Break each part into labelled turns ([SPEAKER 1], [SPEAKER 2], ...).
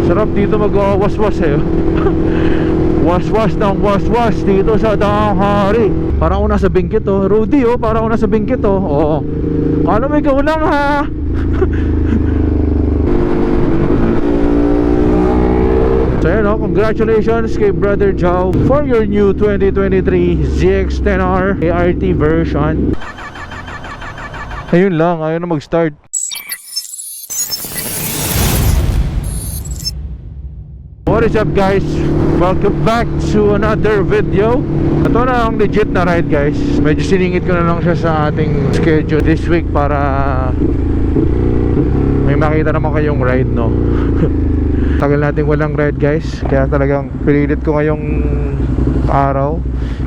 [SPEAKER 1] Sarap dito mag-waswas eh. Waswas ng waswas dito sa Danghari. Parang ako nasa Benguet oh. Rudy oh, parang ako nasa Benguet oh. Oo. Kala mo ikaw lang ha. So yun oh, congratulations kay Brother Joe for your new 2023 ZX-10R ART version. Ayun lang, ayaw na mag-start. What is up guys? Welcome back to another video. Ito na ang legit na ride guys. Medyo siningit ko na lang siya sa ating schedule this week para may makita naman kayong ride no. Tagal natin walang ride guys. Kaya talagang pinilit ko ngayong araw.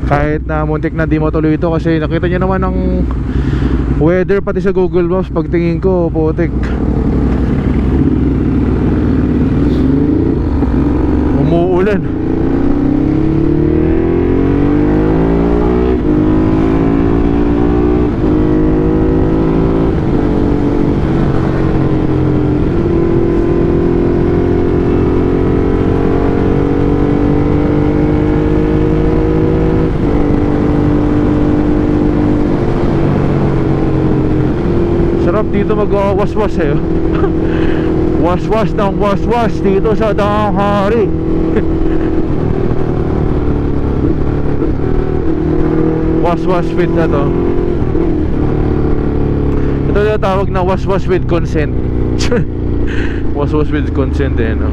[SPEAKER 1] Kahit na muntik na di matuloy ito kasi nakita nyo naman ang weather pati sa Google Maps. Pagtingin ko, putik, umuulan. Sarap dito mag-waswas eh. Waswas ng waswas dito sa Danghari. Waswas with na to. Ito yung tawag na waswas with consent. Waswas with consent eh no.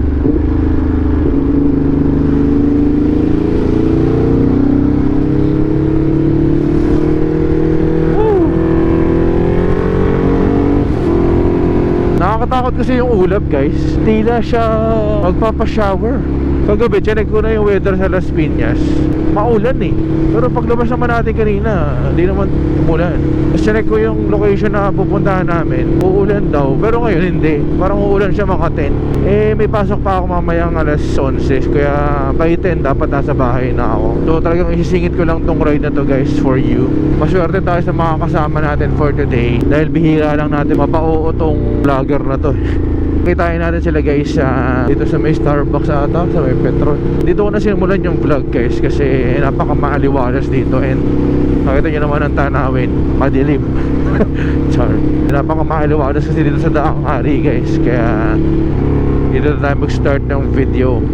[SPEAKER 1] Nakakatakot kasi yung ulap guys. Tila siya magpapashower. Kagabi, chinek ko na yung weather sa Las Piñas. Maulan eh. Pero paglabas naman natin kanina, hindi naman umulan. Tapos chinek ko yung location na pupuntahan namin. Uulan daw, pero ngayon hindi. Parang uulan siya mga 10. Eh, may pasok pa ako mamayang alas 11. Kaya by 10 dapat nasa bahay na ako. So talagang isisingit ko lang tong ride na to guys for you. Maswerte tayo sa mga kasama natin for today. Dahil bihira lang natin mapauo tong vlogger na to. Kitain natin sila guys dito sa may Starbucks ata, sa may Petron. Dito ko na sinimulan yung vlog guys kasi napaka-maaliwalas dito. And nakita nyo naman ang tanawin, madilim. Char. Napaka-maaliwalas kasi dito sa Danghari guys. Kaya dito na tayo mag-start ng video.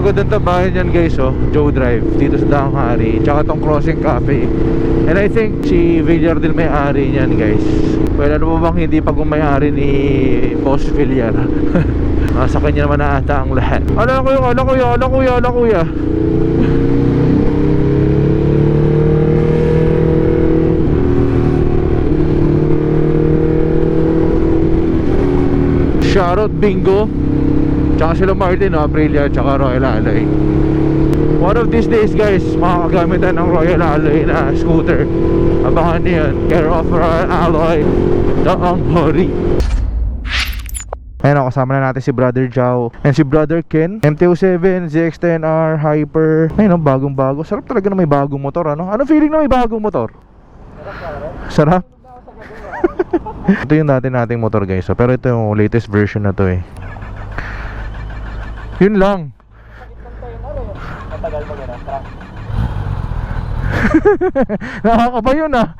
[SPEAKER 1] Ganda ng bahay niyan guys oh, Joe Drive dito sa Danghari, tsaka tong Crossing Cafe. And I think si Villar din may-ari niyan guys. Well, ano ba bang hindi pa kung may-ari ni Boss Villar? Sa kanya naman na ata ang lahat. Ala kuya. Shoutout Bingo, tsaka sila Martin, Aprilia, tsaka Royal Alloy. One of these days guys, makakagamitan ng Royal Alloy na scooter. Abangan niyo yun. Care of Royal Alloy, Danghari. Ayun o, kasama na natin si Brother Joe and si Brother Ken. MT-07, ZX-10R, Hyper. Ayun o, bagong bago. Sarap talaga na may bagong motor ano. Ano feeling na may bagong motor? Sarap? Ito yung dati nating motor guys, pero ito yung latest version na to eh. Yun lang.
[SPEAKER 2] Matagal mo gano'n.
[SPEAKER 1] Nakakaba yun ah.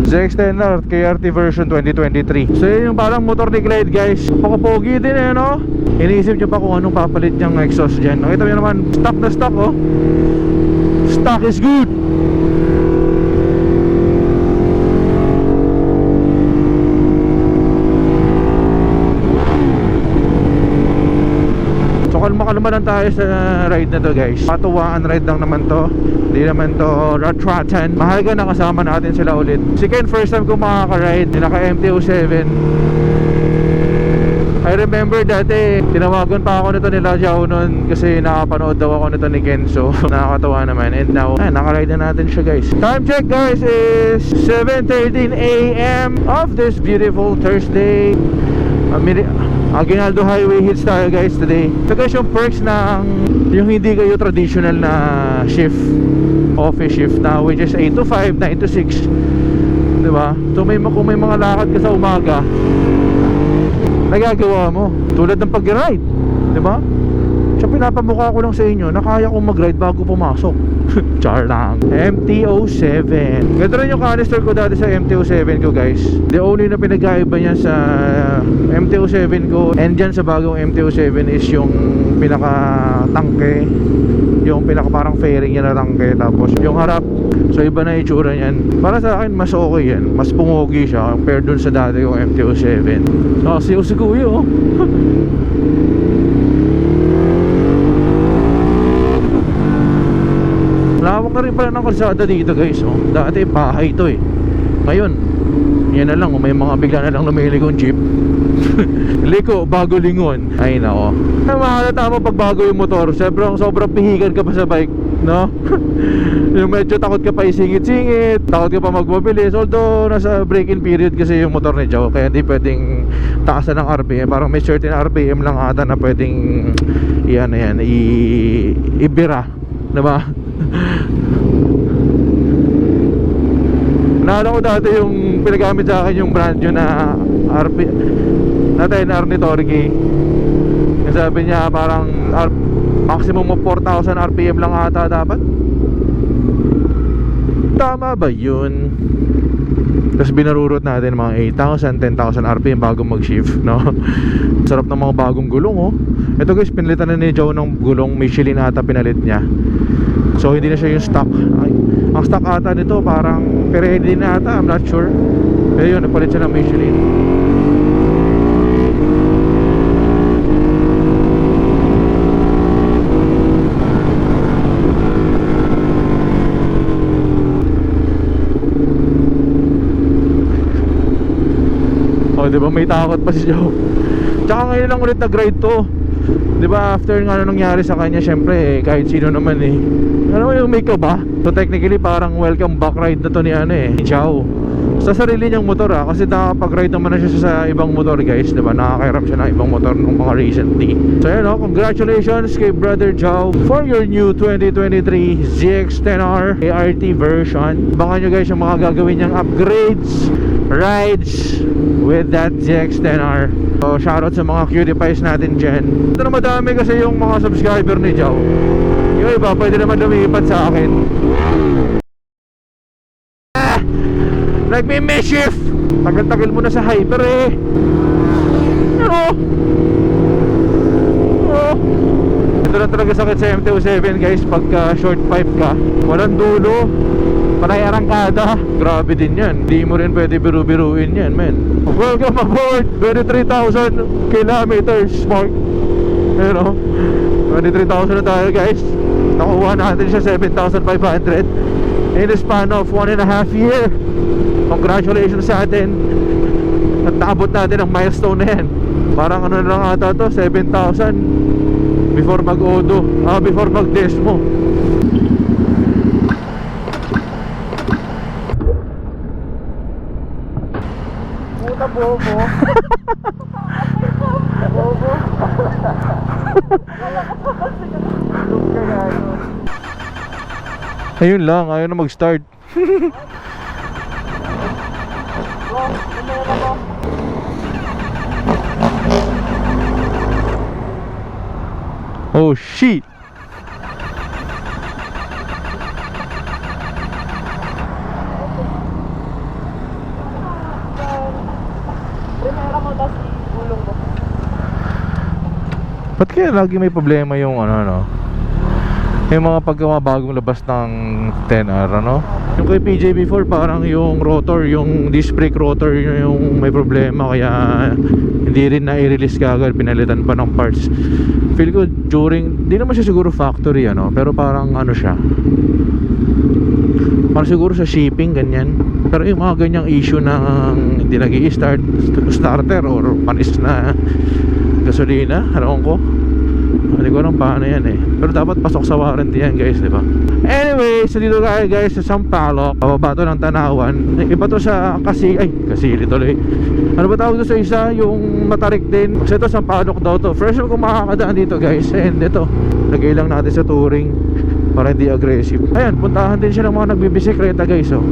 [SPEAKER 1] ZX-10R KRT version 2023. So yun yung parang motor ni Clyde guys. Pakapogi din eh no. Iniisip nyo pa kung anong papalit niyang exhaust dyan. Nakita nyo naman, stock na stock oh. Stock is good. naman lang tayo sa ride na to guys. Patuwaan ride lang naman to. Hindi naman to ratratan. Mahalaga na kasama natin sila ulit. Si Ken, first time ko makaka-ride. Naka MT-07. I remember dati, tinawagan pa ako nito nila Jao noon kasi nakapanood daw ako nito ni Ken. So, nakakatawa naman. And now, naka-ride na natin siya guys. Time check guys is 7:13 AM of this beautiful Thursday. Aguinaldo Highway hits tayo guys today. So guys, yung perks ng yung hindi kayo traditional na shift, office shift na which is 8 to 5, 9 to 6, diba? So kung may mga lakad ka sa umaga, nagagawa mo tulad ng pag-ride, diba? So pinapamukha ko lang sa inyo na kaya kong mag-ride bago pumasok. Char lang. MT-07. Ganda rin yung canister ko dati sa MT-07 ko guys. The only na pinag-aiba niya sa MT-07 ko and dyan sa bagong MT-07 is yung pinaka-tangke, yung pinaka parang fairing niya na tangke. Tapos yung harap, so iba na itsura niyan. Para sa akin mas okay yan, mas pungogi siya compared dun sa dati yung MT-07. Siyo si kuya oh. Lawak na rin pala ng kalsada dito guys oh. Dati bahay to eh. Ngayon, yan na lang, may mga bigla na lang lumiligong jeep. Liko, bago lingon. Ay nako. Mahalata mo pag bago yung motor. Sobrang pihigan ka pa sa bike, no? Yung medyo takot ka pa isingit-singit, takot ka pa magmabilis. Although nasa break-in period kasi yung motor ni Joe, kaya hindi pwedeng taasan ng RPM. Parang may certain RPM lang ata na pwedeng ibira, diba? Naalala ko dati yung pinagamit sa akin yung brand new na RP ni Torque. Sabi niya parang maximum of 4,000 RPM lang ata dapat. Tama ba yun? Tapos binarurot natin mga 8,000, 10,000 RPM bago mag-shift, no? Sarap ng mga bagong gulong oh. Ito guys, pinalitan na ni Joe ng gulong Michelin ata pinalit niya. So hindi na siya yung stock. Ang stock ata nito parang Pirelli na ata, I'm not sure. Pero yun, napalit siya ng Michelin. Diba may takot pa si Joe. Tsaka ngayon lang ulit nag-ride to. Diba after nga nangyari sa kanya, syempre kahit sino naman alam mo yung may kaba. So technically parang welcome back ride na to ni Joe sa sarili niyang motor kasi nakapag-ride naman na siya sa ibang motor guys, diba? Nakakairam siya ng ibang motor ng mga recently. So yun congratulations kay Brother Joe for your new 2023 ZX-10R ART version. Baka nyo guys yung mga gagawin niyang upgrades, rides with that ZX-10R. So shoutout sa mga cutie pies natin dyan. Ito na madami kasi yung mga subscriber ni Joe. Yung iba pwede naman lumipat sa akin. Nagme-mischief. Tagal-tagal mo na sa hyper Ito na talaga sakit sa MT-07 guys. Pagka short pipe ka, walang dulo, panay arangkada. Grabe din yan. Hindi mo rin pwede biru-biruin yan, man. Welcome aboard 23,000 kilometers mark. 23,000 na tayo guys. Nakuha natin siya 7,500 in the span of 1.5 year. Congratulations sa atin. At naabot natin ang milestone na yan. Parang ano lang ata to, 7,000 before mag-odo, before mag-desmo. Puta bobo. Bobo. Ayun lang, ayaw na mag-start. Oh shit.
[SPEAKER 2] Primera mo tas ulong mo.
[SPEAKER 1] Ba't kaya lagi may problema yung Yung mga pagkakabagong labas ng 10R, ano? Yung kay PJ before, parang yung rotor, yung disc brake rotor yung may problema, kaya hindi rin na-i-release kagad, pinalitan pa ng parts. Feel ko during, di naman siya siguro factory, ano, pero parang ano siya, parang siguro sa shipping, ganyan. Pero yung mga ganyang issue ng hindi nag-i-start, starter or panis na gasolina, alam ko, hindi ko alam paano yan eh. Pero dapat pasok sa warranty yan guys, di ba? Anyway, so dito tayo guys sa Sampaloc, pababa to ng Tanawan. Iba to sa Kasili tuloy. Ano ba tawag to sa isa? Yung Matarik din. Kasi ito Sampaloc daw to. First time ko makakadaan dito guys. And ito, lagay lang natin sa touring para hindi aggressive. Ayan, puntahan din siya ng mga nagbibisikleta guys, oh.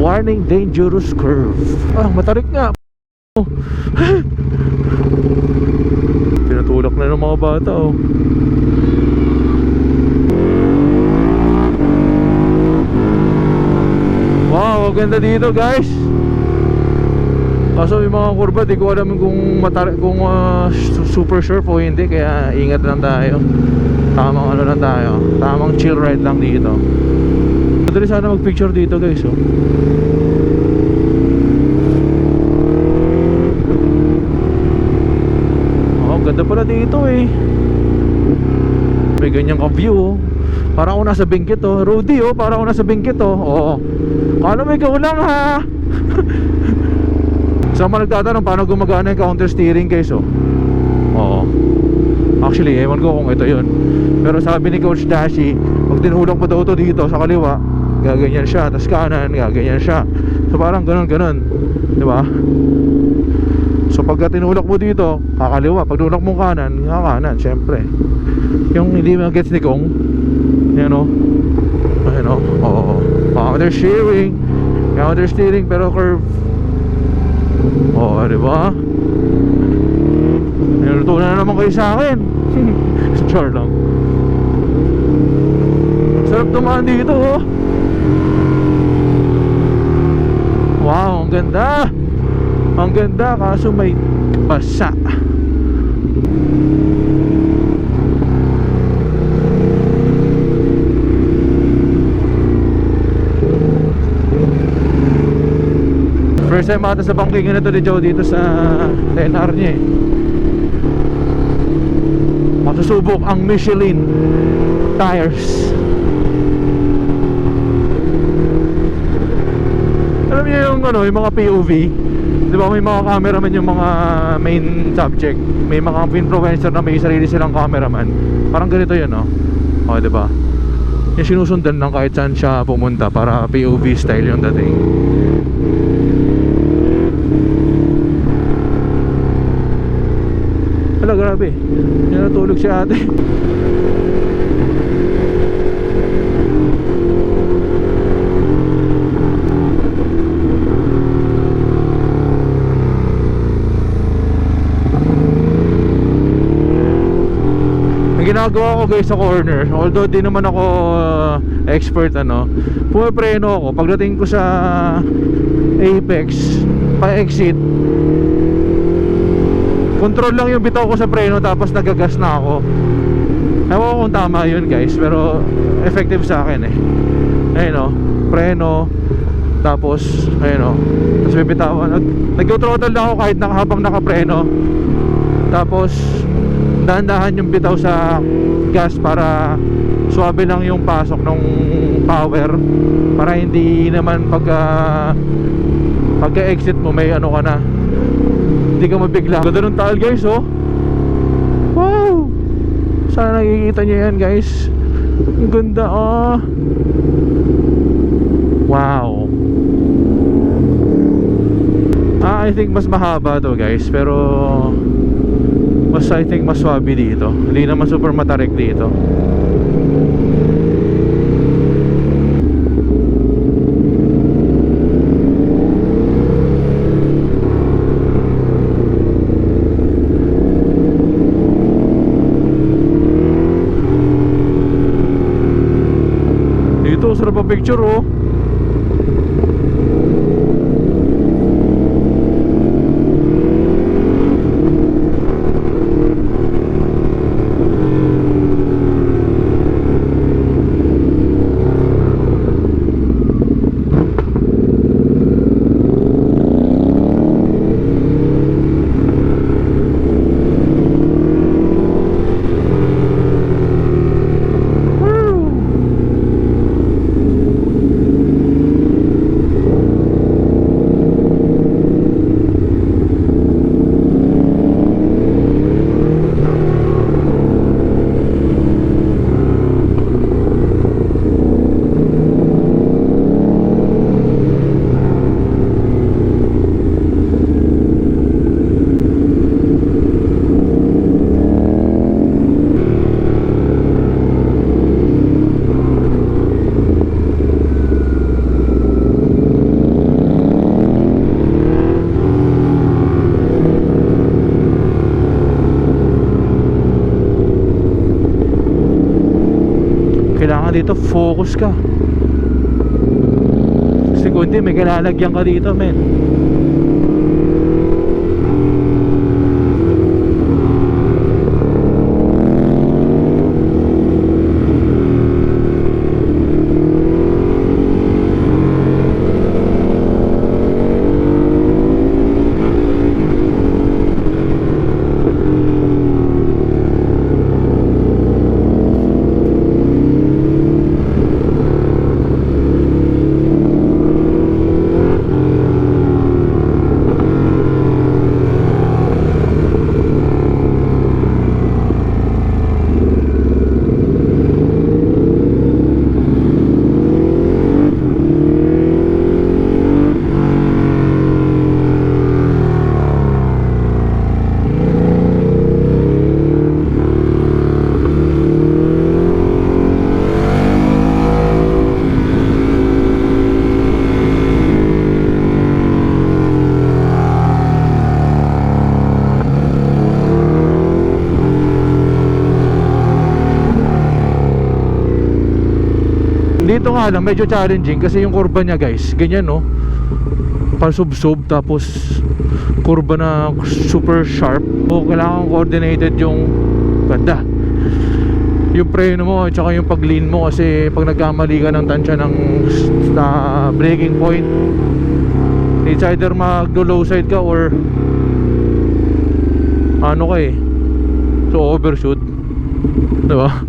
[SPEAKER 1] Warning, dangerous curve. Ah, Matarik nga. Oh. Tinutulak na ng mga bata, oh. Wow, ganda dito guys. Kaso yung mga kurba, di ko alam kung super surf o hindi. Kaya ingat lang tayo. Tamang ano lang tayo, tamang chill ride lang dito. Madali sana mag picture dito guys, oh. Ganda pala dito eh. May ganyan ka view, oh. Parang ako nasa Benguet, oh. Rudy, oh, parang ako nasa Benguet, oh. Oo. Kala mo ikaw lang ha. Sa mga nagtatanong paano gumagana yung counter steering guys, oh. Oo. Actually, ewan ko kung ito yun. Pero sabi ni Coach Dashi, pag tinulak mo daw ito dito sa kaliwa, gaganyan siya. Tapos kanan, gaganyan siya. So parang ganun. Diba? So pagka tinulak mo dito, kakaliwa. Pag tinulak mo kanan, kakanan, syempre. Yung hindi mo gets ni Kong, yan o. Ayan o. Oo. Counter steering pero curve. Oo, diba? Nilutunan na naman kayo sa akin. Char lang. Sarap tumaan dito, oh. Wow, ang ganda. Ang ganda, kaso may basa. First time ata sa bangkingan na to ni Joe dito sa TNR niya eh. Masusubok ang Michelin tires. Alam niyo yung ano, yung mga POV, di ba may mga cameraman yung mga main subject, may mga influencer na may sarili silang cameraman. Parang ganito yun, no? O, di ba? Yung sinusundan lang kahit saan siya pumunta para POV style yung dating. Hala, grabe. Yan natulog si ate. Ginagawa ko guys sa corner, although di naman ako expert, ano, pumapreno ako pagdating ko sa apex, pa-exit, control lang yung bitaw ko sa preno, tapos nagagas na ako. Ewan ko kung tama yun guys, pero effective sa akin eh. Ayun o, preno, tapos ayun o, tapos bibitawan, nag-throttle lang ako kahit habang nakapreno, tapos dahan-dahan yung bitaw sa gas para suwabe lang yung pasok ng power, para hindi naman pagka-exit mo may ano ka na, hindi ka mabigla. Ganda ng tile guys, oh. Wow, sana nakikita nyo yan guys. Ang ganda, oh. Wow. I think mas mahaba to guys, pero I think mas swabe dito. Hindi naman super matarik dito. Dito, sarap ang picture, oh. kailangan dito focus ka. Kasi kung hindi, may kalalagyan ka dito, men. Dito nga lang medyo challenging kasi yung kurba niya guys, ganyan no, pasubsob tapos kurba na super sharp. So kailangan coordinated yung ganda, yung preno mo at saka yung pag-lean mo, kasi pag nagkamali ka ng tansya ng braking point, it's either mag-low side ka or ano ka eh, so overshoot, diba?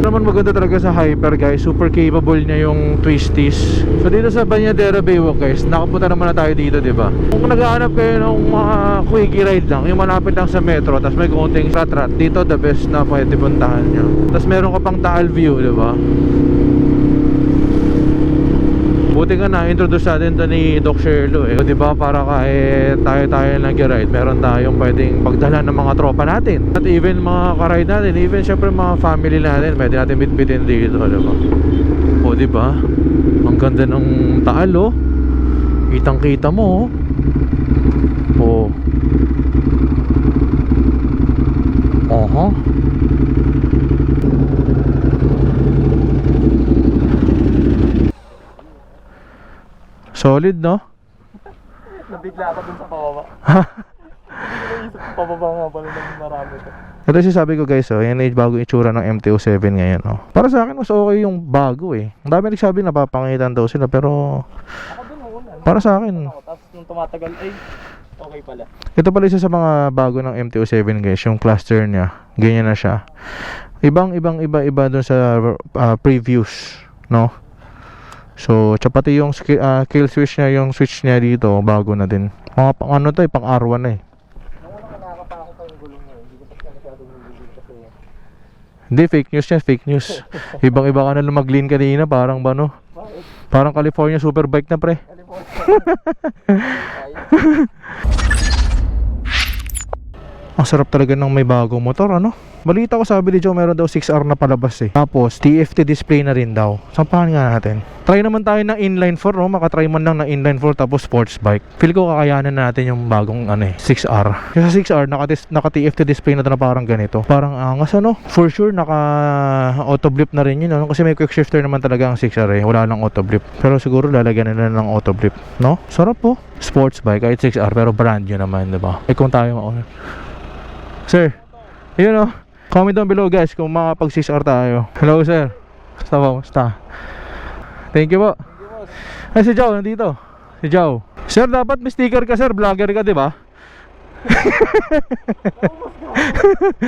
[SPEAKER 1] Naman maganda talaga sa Hyper guys, super capable niya yung twisties. So dito sa Bañadera Baywalk guys, nakapunta naman na tayo dito, diba? Kung naghahanap kayo ng mga quickie ride lang, yung malapit lang sa metro, tapos may konting rat-rat, dito the best na pwede puntahan nyo. Tapos meron ka pang Taal View, diba? Buti nga na-introduce natin ito ni Doc Sherlo eh. So, diba, para kahit tayo nag-ride, meron tayong pwedeng pagdala ng mga tropa natin. At even mga ka-ride natin, even syempre mga family natin, pwede natin bitbitin dito, diba? O diba, ang ganda ng Taal oh. Kitang kita mo oh. Oh. Solid no?
[SPEAKER 2] Nabigla ako dun sa pababa. Pababa nga pala ng marami ko.
[SPEAKER 1] Ito sabi ko guys, oh, yan ay bagong itsura ng MT-07 ngayon, oh. Para sa akin mas okay yung bago eh. Ang dami nagsabi na papangitan daw sila, pero
[SPEAKER 2] Ako dun noon.
[SPEAKER 1] para sa akin,
[SPEAKER 2] Tapos nung tumatagal, ay, okay pala.
[SPEAKER 1] ito pala isa sa mga bago ng MT-07 guys, yung cluster niya. Ganyan na siya. Iba-iba dun sa previews, no? So, pati yung kill switch niya, yung switch niya dito, bago na din. Mga pang ano to, pang R1 na eh.
[SPEAKER 2] Nung una nakakapa ako pa yung gulong niya, hindi ko pa siya masyadong nililin kasi.
[SPEAKER 1] Hindi, fake news yan, fake news. Ibang-iba ka na lumag-lean kanina, parang ba no?
[SPEAKER 2] Bakit?
[SPEAKER 1] Parang California Superbike na pre. Ang sarap talaga ng may bagong motor, ano? Balita ko sabi ni Joe, meron daw 6R na palabas eh. Tapos, TFT display na rin daw. Sampahan nga natin. Try naman tayo ng inline 4, no? Makatry man lang ng inline 4 tapos sports bike. Feel ko kakayanan natin yung bagong 6R. Yung sa 6R, naka-TFT display na parang ganito. Parang angas, ano? For sure, naka-auto blip na rin yun, no? Kasi may quick shifter naman talaga ang 6R eh. Wala lang auto blip. Pero siguro lalagyan nila ng auto blip, no? Sarap po. Sports bike, kahit 6R, pero brand new naman, diba? Eh kung tayo Sir, yun o. Comment down below guys kung makapag 6R tayo. Hello sir. Basta. Thank you po. Ay si Joe nandito. Si Joe. Sir, dapat may sticker ka sir. Vlogger ka, di ba?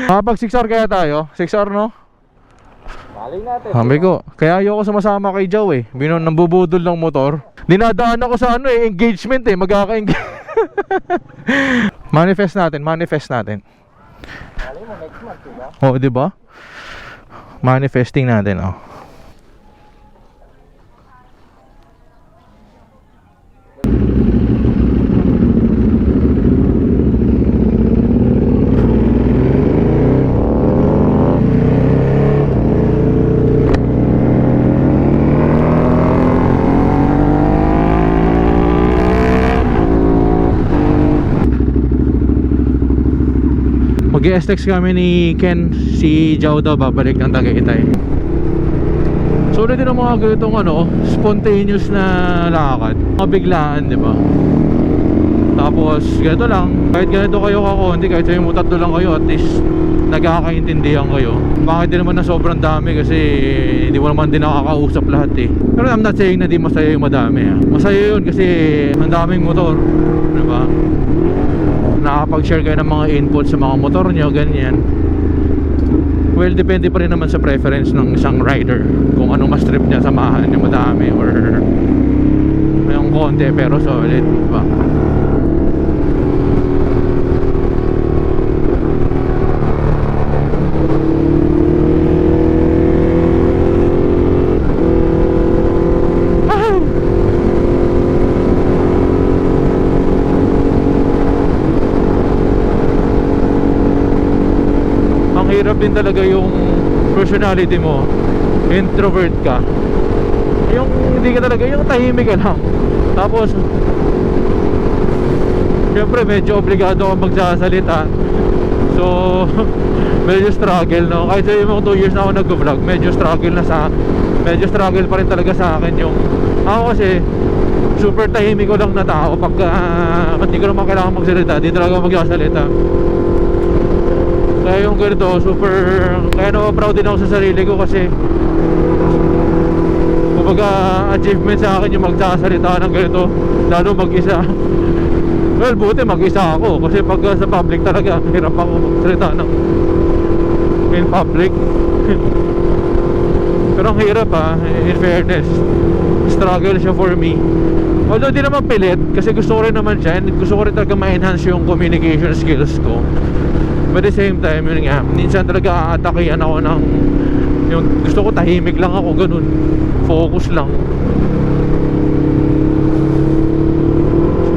[SPEAKER 1] Makapag 6R kaya tayo? 6R no?
[SPEAKER 2] Malay natin.
[SPEAKER 1] Sabi ko, kaya ayoko sumasama kay Joe eh. Nambubudol ng motor. Dinadaan ako sa engagement eh. Magkaka-engage. Manifest natin.
[SPEAKER 2] Malay mo next month, diba?
[SPEAKER 1] Oo, di ba? Manifesting natin, oh. Mag-STEX kami ni Ken. Si Jao daw babalik ng Tagaytay. So ulit din ang mga ganitong spontaneous na lakad, mga biglaan, di ba? Tapos ganito lang, kahit ganito kayo kakonti, kahit sabi mo tatlo lang kayo, at least nagkakaintindihan kayo. Bakit din naman na sobrang dami, kasi hindi mo naman din nakakausap lahat eh. Pero I'm not saying na di masaya yung madami ha. Masaya yun kasi ang daming motor, di ba? Nakakapag-share kayo ng mga input sa mga motor nyo, ganyan. Well, depende pa rin naman sa preference ng isang rider, kung anong mas trip niya, samahan yung madami or yung konti pero solid, di ba? Hirap din talaga yung personality mo, introvert ka, yung hindi ka talaga, yung tahimik ka lang, tapos syempre medyo obligado kang magsasalita, so medyo struggle, no? Kahit sabi mo 2 years na ako nag-vlog, medyo struggle pa rin talaga sa akin yung ako, kasi super tahimik ko lang na tao. Pagka hindi ko naman kailangan magsalita, di talaga magsasalita. Kaya yung ganito, kaya proud din ako sa sarili ko, kasi kumbaga achievement sa akin yung magsasalita ng ganito, lalo mag-isa. Well, buti mag-isa ako, kasi pag sa public talaga hirap ako magsalita in public. Pero ang hirap in fairness, struggle siya for me. Although di naman pilit, kasi gusto ko rin naman siya, and gusto ko rin talaga ma-enhance yung communication skills ko. But at the same time, yun nga, minsan talaga aatakihan ako ng yung gusto ko tahimik lang ako, ganun, focus lang.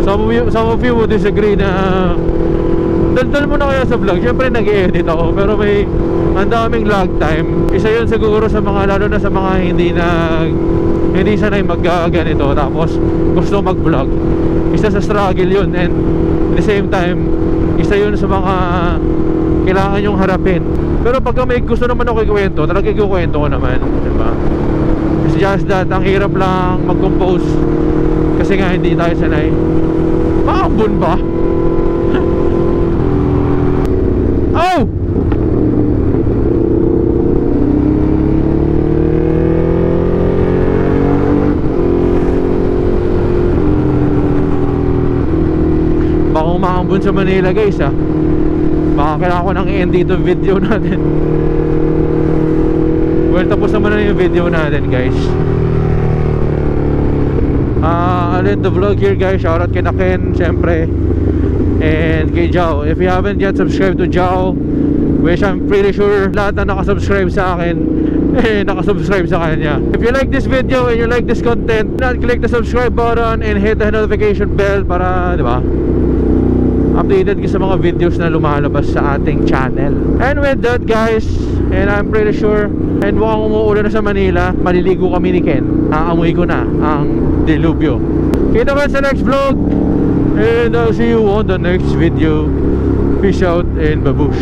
[SPEAKER 1] Some of you would disagree na daldal mo na kaya sa vlog. Siyempre nag-i-edit ako, pero ang daming lag time. Isa yun siguro sa mga, lalo na sa mga hindi sanay mag-ganito, tapos gusto mag-vlog. Isa sa struggle yun, and at the same time, isa yun sa mga kailangan yung harapin. Pero pagka may gusto naman ako ikwento, talaga ikukwento ko naman, diba? It's just that ang hirap lang mag-compose, kasi nga hindi tayo sanay. Maambon ba? Oh! Baka umaambon sa Manila, guys, baka kailangan ko nang i-end dito video natin. Well, tapos naman na yung video natin, guys. I'll end the vlog here, guys. Shoutout kay Ken, syempre, and kay Jao. If you haven't yet subscribed to Jao, which I'm pretty sure lahat na nakasubscribe sa akin nakasubscribe sa kanya. If you like this video and you like this content, click the subscribe button and hit the notification bell para, di ba, updated ka sa mga videos na lumalabas sa ating channel. And with that, guys, and I'm pretty sure, and mukhang umuulan na sa Manila, maliligo kami ni Ken. Naamoy ko na ang dilubyo. Kita ba sa next vlog, and I'll see you on the next video. Peace out and babush.